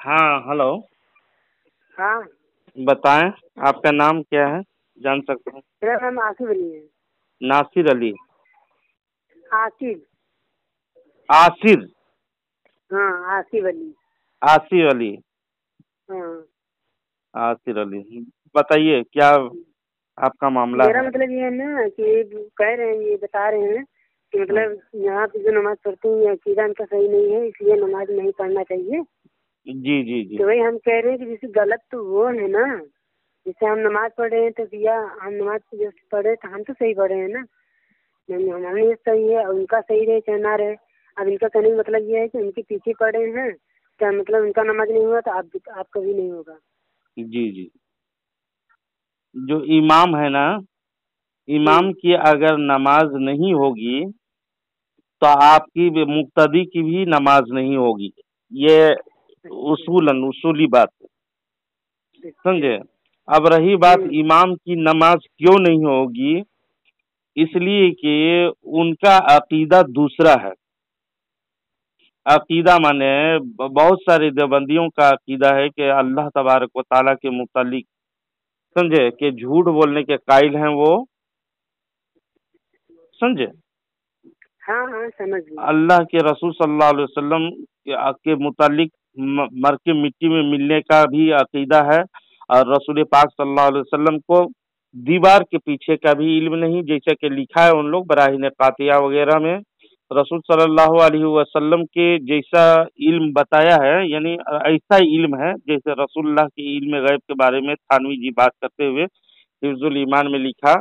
हाँ हेलो। हाँ, बताएं, आपका नाम क्या है, जान सकता हूँ? मेरा नाम आसिफ अली है। नासिर अली। आसिफ। आसिर। हाँ, आसिफ अली। आसिफ अली। हाँ। आसिर अली। बताइए क्या आपका मामला मेरा है? मतलब ये है ना कि कह रहे हैं, ये बता रहे हैं कि हाँ, मतलब यहाँ पे जो नमाज पढ़ते हैं ये अकीदा इनका सही नहीं है, इसलिए नमाज नहीं पढ़ना चाहिए। जी जी जी। तो वही हम कह रहे हैं कि जैसे गलत तो वो है ना, जैसे हम नमाज पढ़ रहे हैं तो भैया हम नमाज जैसे पढ़े तो हम तो सही पढ़े हैं ना। नहीं, हमारा ये सही है और उनका सही रहे चाहे ना रहे। अब इनका कहने का मतलब ये है कि उनके पीछे पड़े हैं, क्या मतलब उनका नमाज नहीं हुआ तो आपका भी नहीं होगा। जी जी। जो इमाम है ना, हम्म। इमाम की अगर नमाज नहीं होगी तो आपकी भी, मुक्तदी की भी नमाज नहीं होगी। ये अच्छा। उसूली बात है, अच्छा। समझे? अब रही बात हम्म। इमाम की नमाज क्यों नहीं होगी, इसलिए कि उनका अकीदा दूसरा है। अकीदा माने बहुत सारे देवबंदियों का अकीदा है कि अल्लाह तबारक व ताला के मुतालिक, समझे, कि झूठ बोलने के कायल हैं वो, समझे? हाँ हाँ, समझ गए। अल्लाह के रसूल सल्लल्लाहु अलैहि वसल्लम के मुतालिक मर के मिट्टी में मिलने का भी अकीदा है। और रसूल पाक सल्लल्लाहु अलैहि वसल्लम को दीवार के पीछे का भी इल्म नहीं, जैसे कि लिखा है उन लोग बराहीन कातिया वगैरह में। रसूल सल्लल्लाहु अलैहि वसल्लम के जैसा इल्म बताया है, यानी ऐसा इल्म है जैसे रसूलुल्लाह के इल्म गैब के बारे में थानवी जी बात करते हुए हिफ्जुल ईमान में लिखा,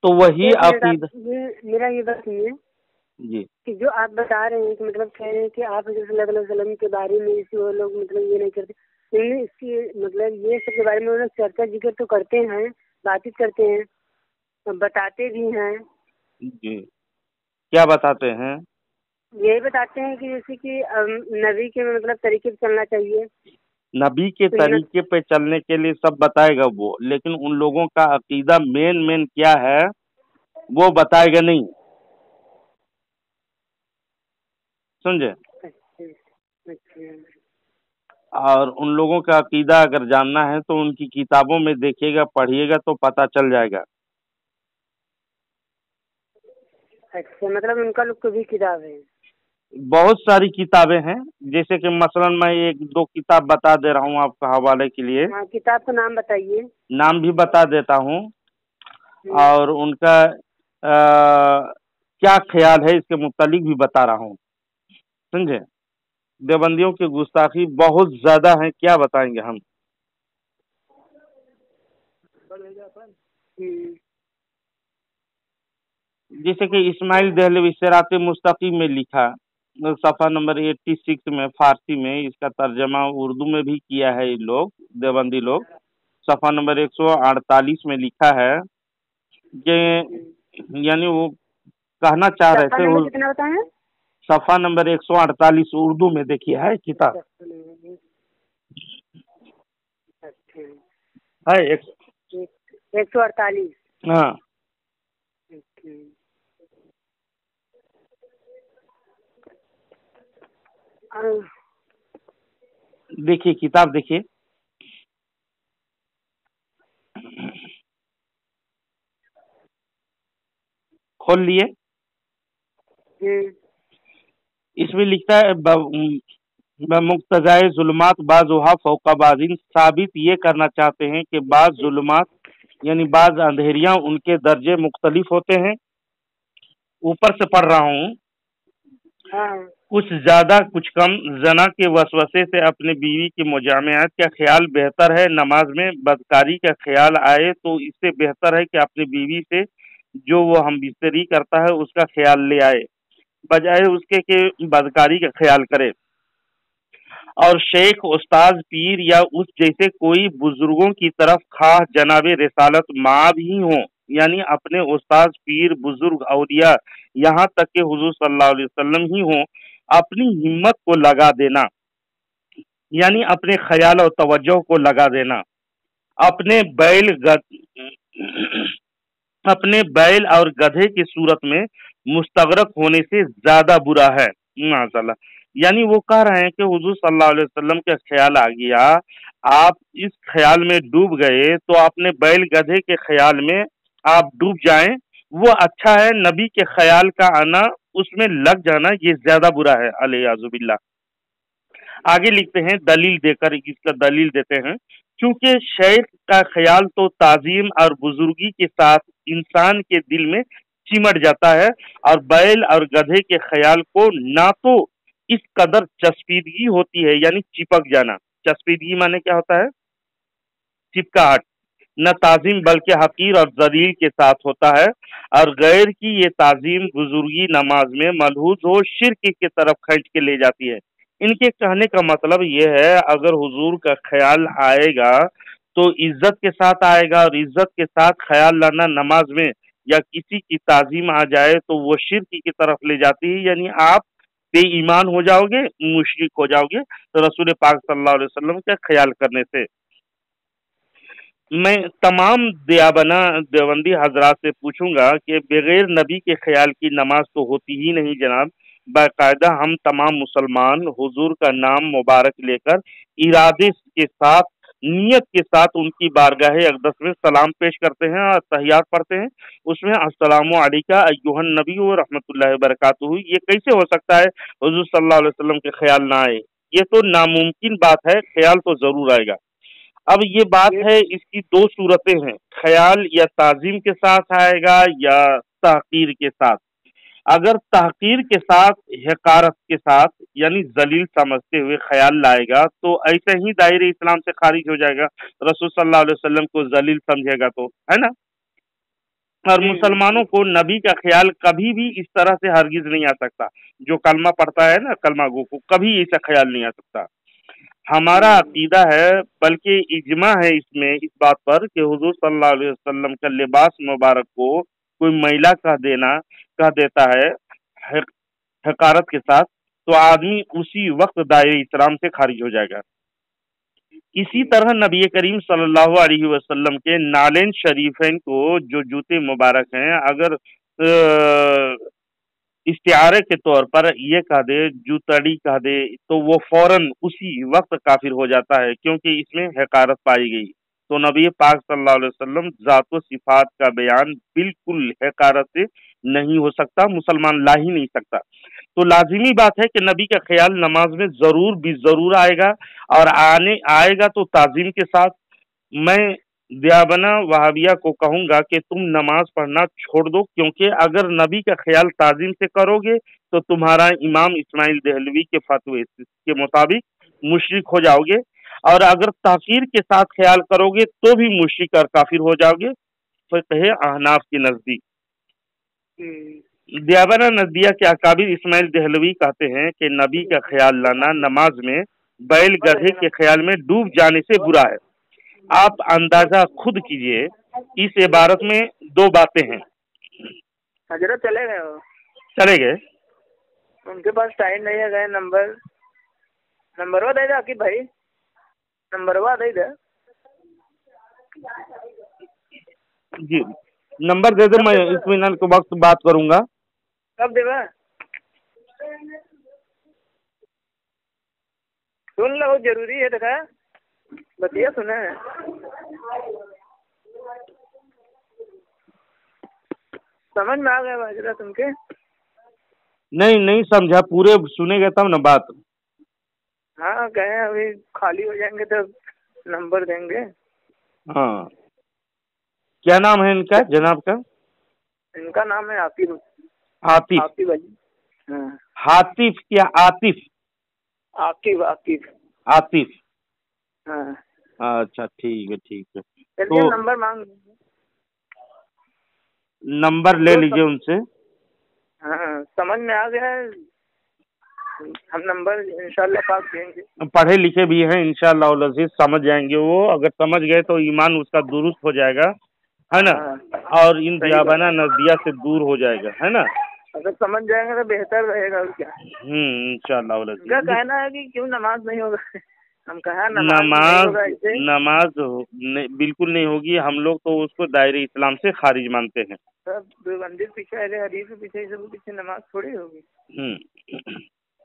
तो वही एक मिनट, आप अकीदा। ये मेरा ये बात सुनिए जी कि जो आप बता रहे हैं कि मतलब कह रहे हैं कि आप हज़रत सल्लल्लाहु अलैहि वसल्लम के बारे में इसी वो लोग मतलब ये नहीं करते, लेकिन इसकी मतलब ये सब के बारे में वो लोग चर्चा जिक्र तो करते हैं, बातचीत करते हैं, बताते भी हैं। जी। क्या बताते हैं? यही बताते हैं कि जैसे कि नबी के मतलब तरीके से चलना चाहिए, नबी के सुन्नत। तरीके पे चलने के लिए सब बताएगा वो, लेकिन उन लोगों का अकीदा मेन मेन क्या है वो बताएगा नहीं, समझे? अच्छा। अच्छा। और उन लोगों का अकीदा अगर जानना है तो उनकी किताबों में देखिएगा, पढ़िएगा तो पता चल जाएगा। अच्छा, मतलब उनका लोग को भी किताब है। बहुत सारी किताबें हैं, जैसे कि मसलन मैं एक दो किताब बता दे रहा हूँ आपका हवाले के लिए। हाँ, किताब का नाम बताइए। नाम भी बता देता हूँ हम्म। और उनका क्या ख्याल है इसके मुतालिक भी बता रहा हूँ, समझे? देवबंदियों की गुस्ताखी बहुत ज्यादा है, क्या बताएंगे हम। हम्म। जैसे कि इस्माइल दहलवी सिरात मुस्तकीम में लिखा, सफ़ा नंबर 86 में, फारसी में इसका तर्जमा उर्दू में भी किया है ये लोग, देवबंदी लोग। सफ़ा नंबर 148 में लिखा है कि, यानी वो कहना चाह रहे सफा थे नंबर कितना बताया? सफ़ा नंबर 148 उर्दू में देखिए है किताब, सफा नंबर। अच्छा। है एक। 148। हाँ अच्छा। अ, देखिए किताब देखिए। खोल लिए। हम्म। इसमें लिखता है मुक्तजाए जुल्मात बाजुहा फौकाबाजिन, साबित ये करना चाहते हैं कि बाज जुल्मात यानी बाज अंधेरियां उनके दर्जे मुख्तलिफ होते हैं। ऊपर से पढ़ रहा हूँ। हाँ। कुछ ज्यादा कुछ कम, जना के वसवसे से अपने बीवी की मुजामत का ख्याल बेहतर है। नमाज में बदकारी का ख्याल आए तो इससे बेहतर है कि अपनी बीवी से जो वो हम बिस्तरी करता है उसका ख्याल ले आए, बजाय उसके कि बदकारी का ख्याल करे। और शेख, उस्ताद, पीर या उस जैसे कोई बुजुर्गों की तरफ खास जनाबे रिसालत माँ भी हों, यानी अपने उस्ताद, पीर, बुजुर्ग, औलिया, यहाँ तक कि हुजूर सल्लल्लाहु अलैहि वसल्लम ही हों, अपनी हिम्मत को लगा देना, यानी अपने ख्याल और तवज्जो को लगा देना। अपने बैल गद अपने बैल और गधे की सूरत में मुस्तगरक होने से ज्यादा बुरा है। माशाल्लाह। یعنی وہ کہہ رہے ہیں کہ حضور صلی اللہ علیہ وسلم کا خیال آ گیا، آپ اس خیال میں ڈوب گئے تو اپنے بیل گدھے کے خیال میں آپ ڈوب جائیں وہ اچھا ہے، نبی کے خیال کا آنا اس میں لگ جانا یہ زیادہ برا ہے، الیاذ باللہ۔ آگے لکھتے ہیں دلیل دے کر، اس کا دلیل دیتے ہیں، کیونکہ شیخ کا خیال تو تعظیم اور بزرگی کے ساتھ انسان کے دل میں چمٹ جاتا ہے، اور بیل اور گدھے کے خیال کو نہ تو اس قدر چسپیدگی ہوتی ہے، یعنی چپک جانا، چسپیدگی مانے کیا ہوتا ہے؟ چپکاہٹ، نہ تعظیم بلکہ حقیر اور ذلیل کے ساتھ ہوتا ہے، اور غیر کی یہ تعظیم بزرگی نماز میں ملحوظ ہو شرک کی طرف کھینچ کے لے جاتی ہے۔ ان کے کہنے کا مطلب یہ ہے اگر حضور کا خیال آئے گا تو عزت کے ساتھ آئے گا، اور عزت کے ساتھ خیال لانا نماز میں یا کسی کی تعظیم آ جائے تو وہ شرک کی طرف لے جاتی ہے، یعنی آپ بے ایمان ہو جاؤ گے، مشرک ہو جاؤ گے تو رسول پاک صلی اللہ علیہ وسلم کا خیال کرنے سے۔ میں تمام دیوبندی حضرات سے پوچھوں گا کہ بغیر نبی کے خیال کی نماز تو ہوتی ہی نہیں جناب۔ باقاعدہ ہم تمام مسلمان حضور کا نام مبارک لے کر ارادے کے ساتھ، نیت کے ساتھ ان کی بارگاہ اقدس میں سلام پیش کرتے ہیں اور تحیات پڑھتے ہیں، اس میں السلام علیکہ ایھا النبی و رحمۃ اللہ وبرکاتہ۔ یہ کیسے ہو سکتا ہے حضور صلی اللہ علیہ وسلم کے خیال نہ آئے؟ یہ تو ناممکن بات ہے، خیال تو ضرور آئے گا۔ اب یہ بات ہے، اس کی دو صورتیں ہیں، خیال یا تعظیم کے ساتھ آئے گا یا تحقیر کے ساتھ۔ اگر تحقیر کے ساتھ، حقارت کے ساتھ یعنی ذلیل سمجھتے ہوئے خیال لائے گا تو ایسے ہی دائرے اسلام سے خارج ہو جائے گا، رسول صلی اللہ علیہ وسلم کو ذلیل سمجھے گا تو، ہے نا؟ اور مسلمانوں کو نبی کا خیال کبھی بھی اس طرح سے ہرگز نہیں آ سکتا، جو کلمہ پڑھتا ہے نا کلمہ گو کو کبھی ایسا خیال نہیں آ سکتا۔ ہمارا عقیدہ ہے، بلکہ اجماع ہے اس میں اس بات پر کہ حضور صلی اللہ علیہ وسلم کا لباس مبارک کو کوئی میلا کہہ دیتا ہے حقارت کے ساتھ تو آدمی اسی وقت دائرہ اسلام سے خارج ہو جائے گا۔ اسی طرح نبی کریم صلی اللہ علیہ وسلم کے نالین شریفین کو جو جوتے مبارک ہیں، اگر استعارے کے طور پر یہ کہہ دے، جوتڑی کہہ دے، تو وہ فوراً اسی وقت کافر ہو جاتا ہے، کیونکہ اس میں حقارت پائی گئی۔ تو نبی پاک صلی اللہ علیہ وسلم ذات و صفات کا بیان بالکل حقارت سے نہیں ہو سکتا، مسلمان لا ہی نہیں سکتا۔ تو لازمی بات ہے کہ نبی کا خیال نماز میں ضرور بھی ضرور آئے گا، اور آئے گا تو تعظیم کے ساتھ۔ میں دیابنا وہابیہ کو کہوں گا کہ تم نماز پڑھنا چھوڑ دو، کیونکہ اگر نبی کا خیال تعظیم سے کرو گے تو تمہارا امام اسماعیل دہلوی کے فتوے کے مطابق مشرک ہو جاؤ گے، اور اگر تحقیر کے ساتھ خیال کرو گے تو بھی مشرک اور کافر ہو جاؤ گے، فقہ احناف کے نزدیک۔ دیابنا ندیہ کے اکابر اسماعیل دہلوی کہتے ہیں کہ نبی کا خیال لانا نماز میں بیل گدھے کے خیال میں ڈوب جانے سے برا ہے۔ آپ اندازہ خود کیجئے، اس عبارت میں دو باتیں ہیں۔ حضرت چلے گئے، چلے گئے، ان کے پاس ٹائم نہیں ہے، گئے نمبر دے دے عقیب بھائی، نمبر دے دے جی نمبر دے دے، میں اطمینان کے وقت بات کروں گا۔ کب دے گا؟ سن لو، ضروری ہے، دیکھا بتیا سنا ہے۔ سمجھ میں آ گیا حضرت تم کے؟ نہیں سمجھا، پورے سنے گا تب نا بات۔ ہاں کہیں ابھی خالی ہو جائیں گے تو نمبر دیں گے۔ ہاں، کیا نام ہے ان کا جناب کا؟ ان کا نام ہے عاطف۔ عاطف ہاں، عاطف کیا عاطف؟ عاقب۔ عاطف، ہاں اچھا ٹھیک ہے۔ چلیے نمبر مانگ، نمبر لے لیجئے ان سے۔ ہاں سمجھ میں آ گیا ہے، ہم نمبر انشاءاللہ پاک دیں گے۔ پڑھے لکھے بھی ہیں انشاءاللہ العزیز، سمجھ جائیں گے وہ، اگر سمجھ گئے تو ایمان اس کا درست ہو جائے گا، ہے نا، اور ان دیابانہ نزدیہ سے دور ہو جائے گا، ہے نا۔ اگر سمجھ جائیں گے تو بہتر رہے گا، اور کیا۔ انشاءاللہ العزیز کیا کہنا ہے کہ کیوں نماز نہیں ہوگا؟ ہم کہا نماز بالکل نہیں ہوگی، ہم لوگ تو اس کو دائرہ اسلام سے خارج مانتے ہیں۔ سب مندر پیچھے، حدیث پیچھے، سب پیچھے نماز تھوڑی ہوگی۔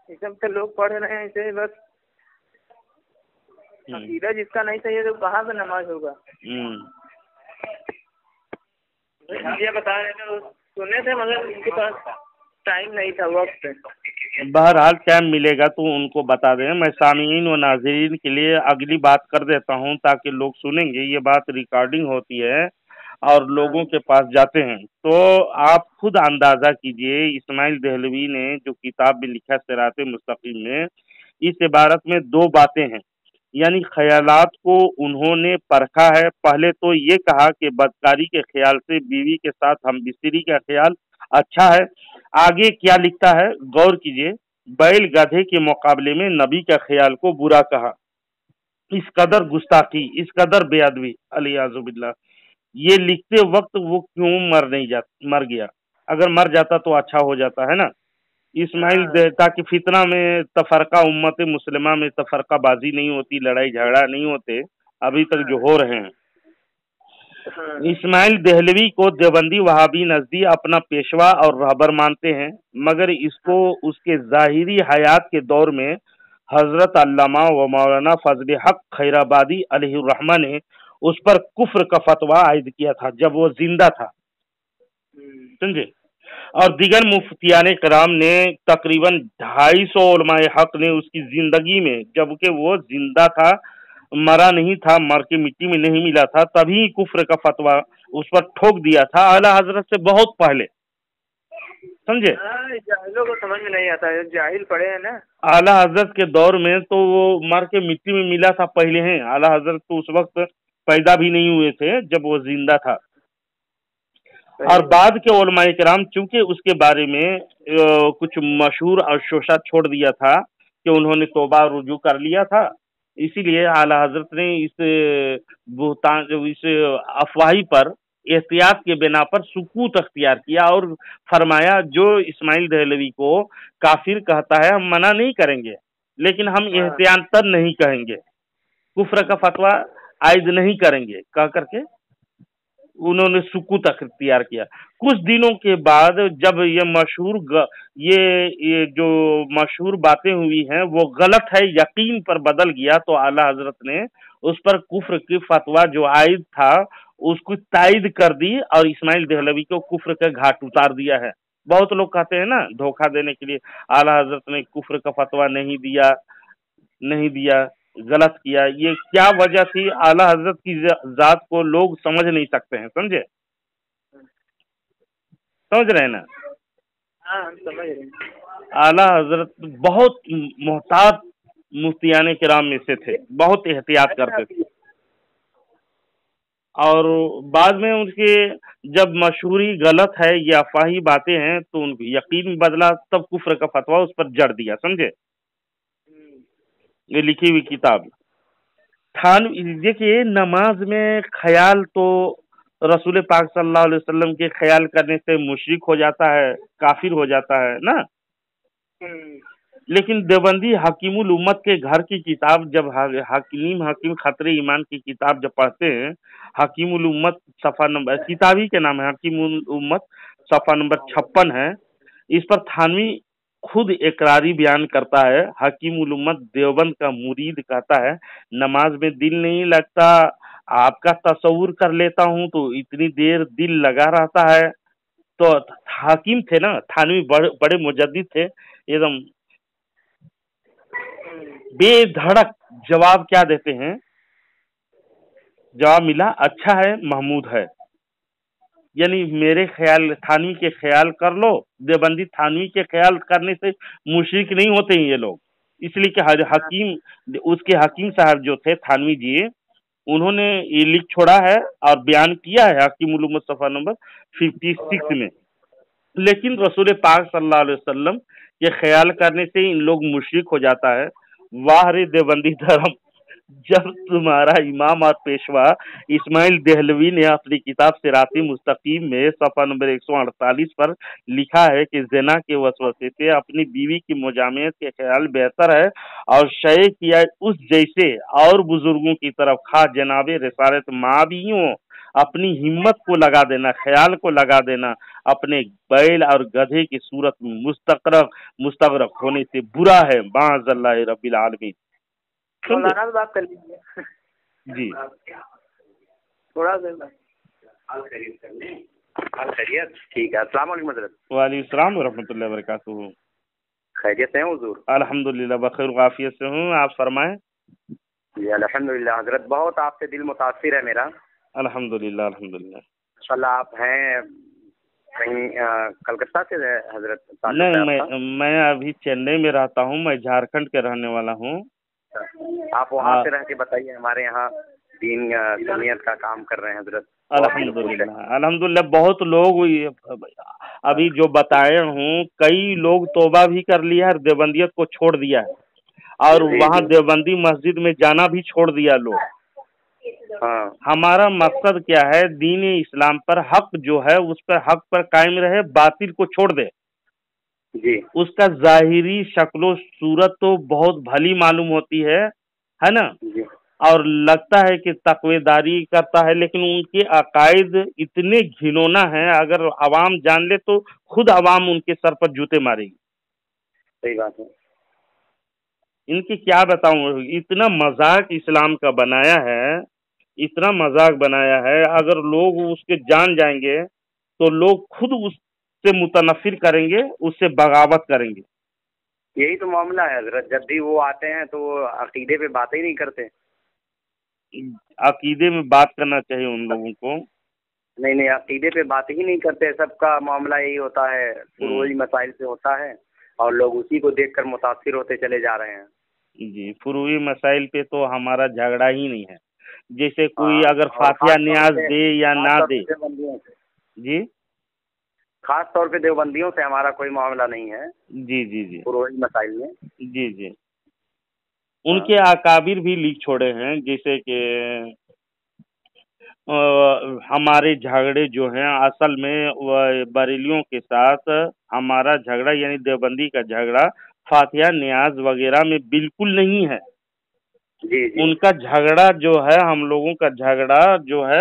ये सब तो लोग पढ़ रहे हैं ऐसे बस, अकीदा जिसका नहीं सही है तो कहाँ पे नमाज होगा। ये बता रहे थे, सुने थे मगर उनके पास टाइम नहीं था, वक्त। बहरहाल टाइम मिलेगा तो उनको बता दें। मैं सामीन व नाज़रीन के लिए अगली बात कर देता हूं ताकि लोग सुनेंगे। ये बात रिकॉर्डिंग होती है और लोगों के पास जाते हैं, तो आप खुद अंदाजा कीजिए। इस्माइल देहलवी ने जो किताब में लिखा सिरात मुस्तकीम में, इस इबारत में दो बातें हैं, यानी ख्यालात को उन्होंने परखा है। पहले तो ये कहा कि बदकारी के ख्याल से बीवी के साथ हम बिस्तरी का ख्याल अच्छा है। आगे क्या लिखता है गौर कीजिए, बैल गधे के मुकाबले में नबी का ख्याल को बुरा कहा। इस कदर गुस्ताखी, इस कदर बेअदबी, अलियाज़ुबिल्लाह। ये लिखते वक्त वो क्यों मर गया? अगर मर जाता तो अच्छा हो जाता है ना। इस्माइल ताकि फितना में तफरका, उम्मत मुस्लिमा में तफरका बाजी नहीं होती, लड़ाई झगड़ा नहीं होते अभी तक जो हो रहे हैं। इस्माइल देहलवी को देवबंदी वहाबी नजदी अपना पेशवा और रहबर मानते हैं, मगर इसको उसके ज़ाहिरी हयात के दौर में हजरत अल्लामा व मौलाना फजल हक खैराबादी अलैहिर्रहमा ने उस पर कुफ्र का फतवा आयद किया था जब वो जिंदा था, समझे। और दिगर मुफ्तियाने कराम ने तकरीबन 250 उलमाए हक ने उसकी जिंदगी में, जबकि वो जिंदा था, मरा नहीं था, मर के मिट्टी में नहीं मिला था, तभी कुफ्र का फतवा उस पर ठोक दिया था आला हजरत से बहुत पहले, समझे। जाहिलों को समझ में नहीं आता है, जाहिल पड़े हैं ना। आला हजरत के दौर में तो वो मर के मिट्टी में मिला था पहले हैं। आला हजरत तो उस वक्त पैदा भी नहीं हुए थे जब वो जिंदा था। और बाद के उलमाए किराम चूंकि उसके बारे में कुछ मशहूर और शोशा छोड़ दिया था कि उन्होंने तौबा रुजू कर लिया था, इसीलिए आला हजरत ने इस अफवाही पर एहतियात के बिना पर सुकूत अख्तियार किया और फरमाया जो इस्माइल देहलवी को काफिर कहता है हम मना नहीं करेंगे, लेकिन हम एहतियातन नहीं कहेंगे, कुफ्र का फतवा आयद नहीं करेंगे कह करके उन्होंने सुकूत अख्तियार किया। कुछ दिनों के बाद जब ये जो मशहूर बातें हुई हैं वो गलत है यकीन पर बदल गया, तो आला हजरत ने उस पर कुफ्र की फतवा जो आयद था उसको तायद कर दी और इस्माइल देहलवी को कुफ्र का घाट उतार दिया है। बहुत लोग कहते हैं ना धोखा देने के लिए आला हजरत ने कुफ्र का फतवा नहीं दिया, गलत किया। ये क्या वजह थी? आला हजरत की जात को लोग समझ नहीं सकते हैं, समझ रहे हैं ना। हाँ समझ रहे हैं। आला हजरत बहुत मोहतात मुफ्तियाने किराम में से थे, बहुत एहतियात करते थे। और बाद में उनके जब मशहूरी गलत है, ये अफवाही बातें हैं, तो उनको यकीन बदला, तब कुफ्र का फतवा उस पर जड़ दिया, समझे। ये लिखी हुई किताब देखिए। नमाज में ख्याल तो रसूल पाक सल्लल्लाहु अलैहि वसल्लम के ख्याल करने से मुशरिक हो जाता है, काफिर हो जाता है ना। लेकिन देवबंदी हकीमुल उम्मत के घर की किताब जब हकीम खतरे ईमान की किताब जब पढ़ते हैं, हकीमुल उम्मत सफ़ा नंबर, किताब ही के नाम है हकीमुल उम्मत, सफ़ा नंबर 56 है। इस पर थानवी खुद इकरारी बयान करता है। हकीमुल उम्मत देवबंद का मुरीद कहता है नमाज में दिल नहीं लगता, आपका तस्वुर कर लेता हूँ तो इतनी देर दिल लगा रहता है। तो हाकिम थे ना, थानवी बड़े मुजद्दिद थे, एकदम बेधड़क जवाब क्या देते हैं? जवाब मिला अच्छा है, महमूद है। यानी मेरे ख्याल थानवी के ख्याल कर लो। देवबंदी थानवी के ख्याल करने से मुशरिक नहीं होते हैं ये लोग, इसलिए कि हकीम उसके हकीम साहब जो थे थानवी जी, उन्होंने ये लिख छोड़ा है और बयान किया है हकीमुल उम्मत सफ़ा नंबर 56 में। लेकिन रसूल पाक सल्लल्लाहु अलैहि वसल्लम के ख्याल करने से इन लोग मुशरिक हो जाता है। वाह रे देवबंदी धर्म, जब तुम्हारा इमाम और पेशवा इस्माइल देहलवी ने अपनी किताब सिराती मुस्तकीम में सफ़ा नंबर 148 पर लिखा है कि ज़िना के वसवसे से अपनी बीवी की मुजामियत के ख्याल बेहतर है और शय किया उस जैसे और बुजुर्गों की तरफ खा जनाबे रिसालत माँ भी हों अपनी हिम्मत को लगा देना, ख्याल को लगा देना, अपने बैल और गधे की सूरत में मुस्तगरक होने से बुरा है। माअज़ल्लाह रब्बिल आलमीन। मौलाना से बात कर लीजिए जी थोड़ा सा खैरियत। ठीक है, अस्सलाम वालेकुम हज़रत। वालेकुम सलाम व रहमतुल्लाहि व बरकातुहू। खैरियत से हैं हुजूर? अल्हम्दुलिल्लाह बखैर वाफियत से हूँ, आप फरमाएं। जी अल्हम्दुलिल्लाह हज़रत, बहुत आपसे दिल मुतासिर है मेरा। अल्हम्दुलिल्लाह अल्हम्दुलिल्लाह। माशाल्लाह आप हैं कहीं कलकत्ता से है हज़रत? नहीं, मैं अभी चेन्नई में रहता हूँ, मैं झारखंड के रहने वाला हूँ। आप वहाँ से रह के बताइए, हमारे यहाँ दीन सुन्नियत का काम कर रहे हैं हज़रत। अल्हम्दुलिल्लाह अल्हम्दुलिल्लाह। बहुत लोग अभी जो बताए हूँ, कई लोग तौबा भी कर लिया है, देवबंदियत को छोड़ दिया है, और वहाँ देवबंदी मस्जिद में जाना भी छोड़ दिया लोग। हाँ। हमारा मकसद क्या है, दीन इस्लाम पर हक जो है उस पर हक पर कायम रहे, बातिल को छोड़ दे। जी। उसका जाहिरी शक्लो सूरत तो बहुत भली मालूम होती है ना, जी। और लगता है कि तकवेदारी करता है, लेकिन उनके अकायद इतने घिनौना है, अगर अवाम जान ले तो खुद अवाम उनके सर पर जूते मारेगी। सही बात है। इनकी क्या बताऊं, इतना मजाक इस्लाम का बनाया है, इतना मजाक बनाया है, अगर लोग उसके जान जाएंगे तो लोग खुद उससे मुतनफिर करेंगे, उससे बगावत करेंगे। यही तो मामला है हजरत, जब भी वो आते हैं तो अकीदे पे बातें ही नहीं करते। अकीदे में बात करना चाहिए उन लोगों को। नहीं, अकीदे पे बात ही नहीं करते। सबका मामला यही होता है, फुरूई मसाइल से होता है, और लोग उसी को देखकर मुतासिर होते चले जा रहे हैं। जी, फुरूई मसाइल पे तो हमारा झगड़ा ही नहीं है। जैसे कोई अगर फातिहा न्याज दे या ना दे। जी, खास तौर पे देवबंदियों से हमारा कोई मामला नहीं है। जी जी जी, फुरूई मसाइल में। जी जी, उनके अकाबिर भी लिख छोड़े हैं, जैसे कि हमारे झगड़े जो हैं असल में बरेलियों के साथ हमारा झगड़ा, यानी देवबंदी का झगड़ा फातिहा न्याज वगैरह में बिल्कुल नहीं है। जी जी। उनका झगड़ा जो है, हम लोगों का झगड़ा जो है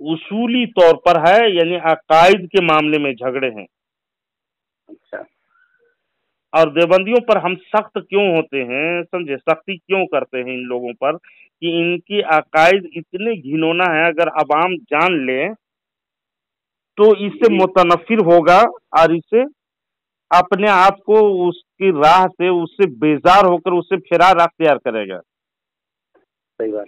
उसूली तौर पर है, यानी अकायद के मामले में झगड़े हैं। अच्छा। और देवबंदियों पर हम सख्त क्यों होते हैं, समझे, सख्ती क्यों करते हैं इन लोगों पर, कि इनकी अकायद इतने घिनौना है, अगर अवाम जान ले तो इससे मुतनफिर होगा, और इससे अपने आप को उसकी राह से, उससे बेजार होकर उससे फिरार अख्तियार करेगा। सही बात।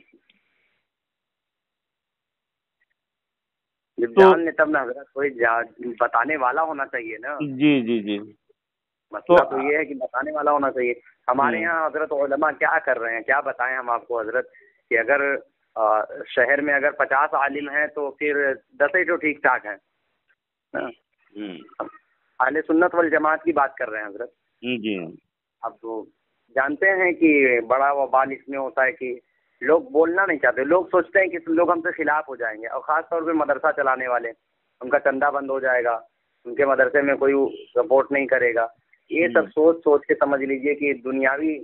जब तो जान ले तब ना हजरत, कोई बताने वाला होना चाहिए ना। जी जी जी, मसला तो ये है कि बताने वाला होना चाहिए। हमारे यहाँ हजरत उलमा क्या कर रहे हैं, क्या बताएं हम आपको हजरत, कि अगर शहर में अगर 50 आलिम हैं तो फिर 10 ही तो ठीक ठाक हैं। अहले सुन्नत वल जमात की बात कर रहे हैं हजरत। जी। अब तो जानते हैं कि बड़ा वबाल इसमें होता है कि लोग बोलना नहीं चाहते। लोग सोचते हैं कि लोग हमसे खिलाफ हो जाएंगे, और ख़ास तौर पे मदरसा चलाने वाले, उनका चंदा बंद हो जाएगा, उनके मदरसे में कोई सपोर्ट नहीं करेगा। ये सब सोच के समझ लीजिए कि दुनियावी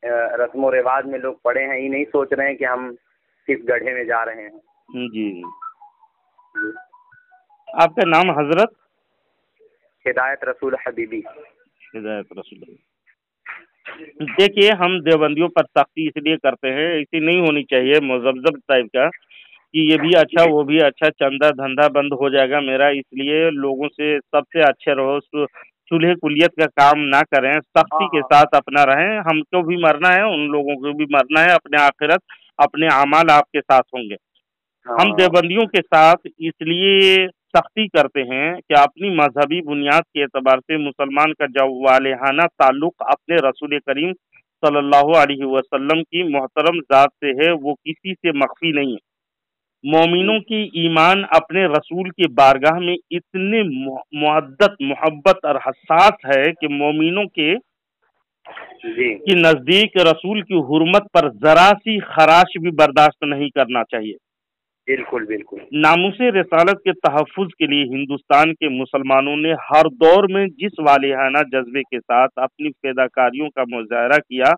रस्म व रिवाज में लोग पड़े हैं, ये नहीं सोच रहे हैं कि हम किस गड्ढे में जा रहे हैं। जी। आपका नाम हजरत? हिदायत रसूल हबीबी। हिदायत रसूल। देखिए, हम देवबंदियों पर सख्ती इसलिए करते हैं, ऐसी नहीं होनी चाहिए मुजब्जब टाइप का कि ये भी अच्छा वो भी अच्छा, चंदा धंधा बंद हो जाएगा मेरा, इसलिए लोगों से सबसे अच्छे रहो, सुलह कुलियत का काम ना करें, सख्ती के साथ अपना रहें। हमको भी मरना है, उन लोगों को भी मरना है, अपने आखिरत अपने अमाल आपके साथ होंगे। हम देवबंदियों के साथ इसलिए सख्ती करते हैं कि अपनी मजहबी बुनियाद के एतबार से मुसलमान का जो वालेहाना ताल्लुक अपने रसूल करीम सल्लल्लाहु अलैहि वसल्लम की मोहतरम ज़ात से है, वो किसी से मख्फी नहीं है। मोमिनों की ईमान अपने रसूल की बारगाह में इतने मुअद्दत, मोहब्बत और हसास है कि मोमिनों के नज़दीक रसूल की हुर्मत पर जरा सी खराश भी बर्दाश्त नहीं करना चाहिए। बिल्कुल बिल्कुल। नामुसे रिसालत के तहफ़्फ़ुज़ के लिए हिंदुस्तान के मुसलमानों ने हर दौर में जिस वालिहाना जज्बे के साथ अपनी फ़िदाकारियों का मुज़ाहरा किया,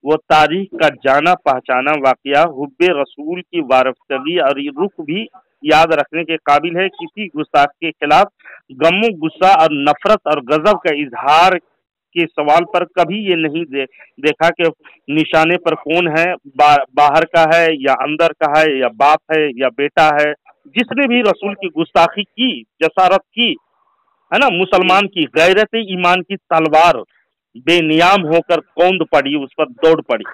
वो तारीख का जाना पहचाना वाक़या हुब्बे रसूल की वारफ़तगी और रुख भी याद रखने के काबिल है। किसी गुस्ताख के खिलाफ गमो, गुस्सा और नफरत और गजब का इजहार के सवाल पर कभी ये नहीं देखा कि निशाने पर कौन है, बाहर का है या अंदर का है, या बाप है या बेटा है। जिसने भी रसूल की गुस्ताखी की, जसारत की, है ना, मुसलमान की गैरत ईमान की तलवार बेनियाम होकर कौंध पड़ी, उस पर दौड़ पड़ी।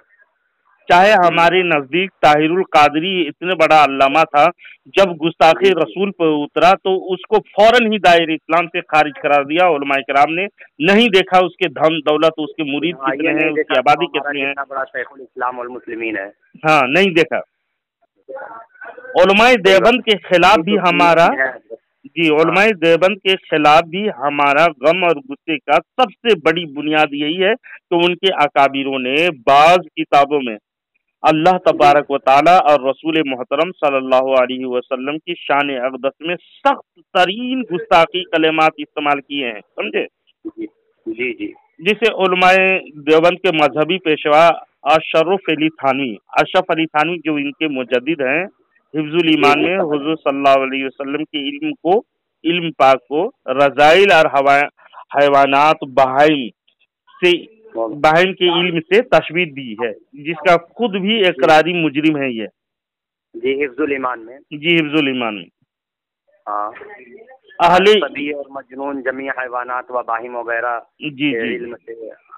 चाहे हमारे नजदीक ताहिरुल कादरी इतने बड़ा अल्लामा था, जब गुस्ताखे रसूल पर उतरा तो उसको फौरन ही दायरे इस्लाम से खारिज करार दिया। उलमा इकराम ने नहीं देखा उसके धन दौलत, उसके मुरीद कितने हैं, उसकी आबादी कितनी है, बड़ा शेखुल इस्लाम वल मुस्लिमीन है। हाँ, नहीं देखा। उलमाए देवबंद के खिलाफ भी हमारा उलमाए देवबंद के खिलाफ भी हमारा गम और गुस्से का सबसे बड़ी बुनियाद यही है कि उनके अकाबिरों ने बाज किताबों में अल्लाह तबारक व तआला और रसूल मोहतरम सल्लल्लाहु अलैहि वसल्लम की शान अक़दस में सख्त तरीन गुस्ताखी कलेमात इस्तेमाल किए हैं, समझे। जी जी। जिसे उलमाए देवबंद के मजहबी पेशवा अशरफ अली थानवी जो इनके मुजद्दिद हैं, हिफ्जुल ईमान में हुजूर सल्लल्लाहु अलैहि वसल्लम के इल्म पाक को रज़ाइल और हैवानात बहाइम के इल्म से तशबीह दी है, जिसका खुद भी इकरारी मुजरिम है ये। जी, हिफ्जुल ईमान में। जी, हिफ्जुल ईमान में। हाँ, अहले सभी और मजनून जमी हैवानात व बाहिम वगैरह जी इल्म से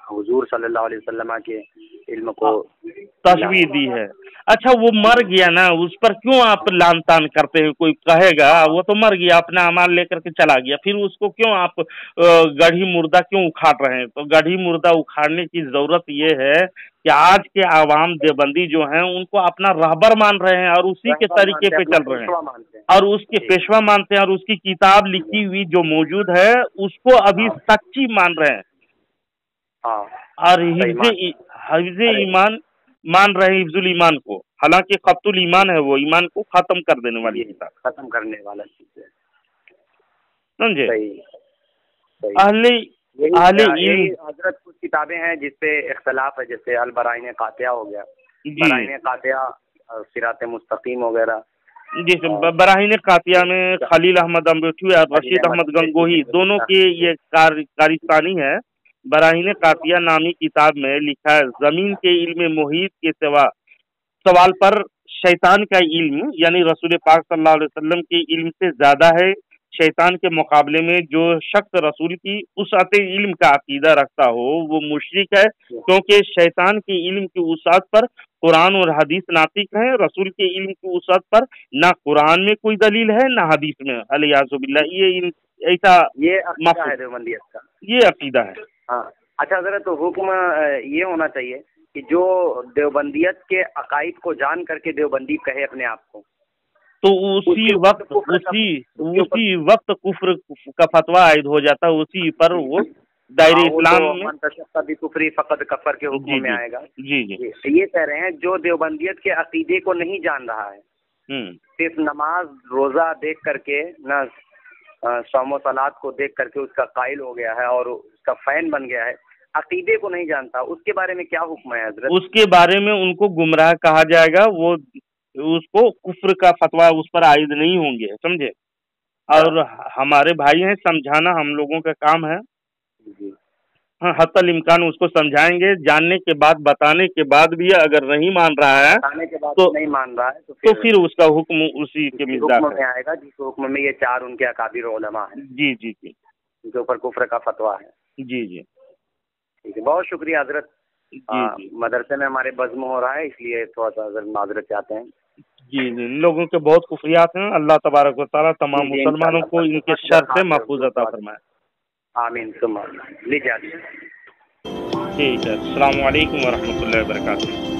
हुजूर सल्लल्लाहु अलैहि वसल्लम के इल्म को तशबीह दी है। अच्छा, वो मर गया ना, उस पर क्यों आप लान तान करते हैं? कोई कहेगा वो तो मर गया, अपना अमाल लेकर के चला गया, फिर उसको क्यों आप गढ़ी मुर्दा क्यों उखाड़ रहे हैं? तो गढ़ी मुर्दा उखाड़ने की जरूरत ये है कि आज के आवाम देवबंदी जो हैं उनको अपना रहबर मान रहे हैं और उसी के तरीके पे चल रहे हैं और उसके पेशवा मानते हैं और उसकी किताब लिखी हुई जो मौजूद है उसको अभी सच्ची मान रहे हैं और हिफ्ज़ ईमान मान रहे हैं, हिफ्जुल ईमान को। हालांकि खत्तुल ईमान है, वो ईमान को खत्म कर देने वाली किताब, खत्म करने वाला चीज है, समझे। अहले इल्म हजरत कुछ किताबें हैं जिसपे इख्तलाफ है, जैसे अल बराइन कातिया हो गया, बराइन कातिया, सिरात मुस्तकीम वगैरह। जैसे बराइन कातिया में खलील अहमद अम्बेठी और रशीद अहमद गंगोही दोनों के ये कारिस्तानी है। बराइन कातिया नामी किताब में लिखा है, जमीन के इल्म मुहीत के सवाल पर शैतान का इल्म यानी रसूल पाक सल्लल्लाहु अलैहि वसल्लम के इल्म से ज्यादा है। शैतान के मुकाबले में जो शख्स रसूल की उसात इल्म का अकीदा रखता हो वो मुशरिक है, क्योंकि शैतान के इल्म की उसात पर कुरान और हदीस नातिक है, रसूल के इल्म की उसात पर ना कुरान में कोई दलील है ना हदीस में। अलियाज़ुबिल्लाह, ये ऐसा ये अकीदा है। हाँ, अच्छा ज़रा, तो हुक्म ये होना चाहिए कि जो देवबंदियत के अकाइद को जान करके देवबंदी कहे अपने आप को, तो उसी वक्त कुफ्र का फतवा आयद हो जाता है, उसी पर वो दायरे इस्लाम में कुफरी फकद कफर के हुक्म में आएगा। जी जी, ये कह रहे हैं जो देवबंदियत के अकीदे को नहीं जान रहा है, सिर्फ नमाज रोजा देख करके ना सौम सलात को देख करके उसका कायल हो गया है और उसका फैन बन गया है, अकीदे को नहीं जानता, उसके बारे में क्या हुक्म है हजरत? उसके बारे में उनको गुमराह कहा जाएगा, वो उसको कुफ्र का फतवा उस पर आयद नहीं होंगे, समझे। और हमारे भाई हैं, समझाना हम लोगों का काम है। हाँ, हत्तल इम्कान उसको समझाएंगे, जानने के बाद बताने के बाद भी अगर नहीं मान रहा है तो नहीं मान रहा है तो फिर उसका हुक्म उसी के मिज़ाज में आएगा, जिस हुक्म में ये चार उनके अकाबिर उलमा हैं। जी जी जी, उनके ऊपर कुफ्र का फतवा है। जी जी, ठीक है, बहुत शुक्रिया हजरत। जी, मदरसे में हमारे बज़्म हो रहा है, इसलिए थोड़ा सा हजरत माजरत चाहते हैं। जी जी, इन लोगों के बहुत कुफ्रियात हैं। अल्लाह तबारक व तआला तमाम मुसलमानों को इनके शर से महफूज अता फरमाए। आमीन सुम्मा आमीन। लीजिए, ठीक है, अस्सलामु अलैकुम व रहमतुल्लाहि व बरकातुहू।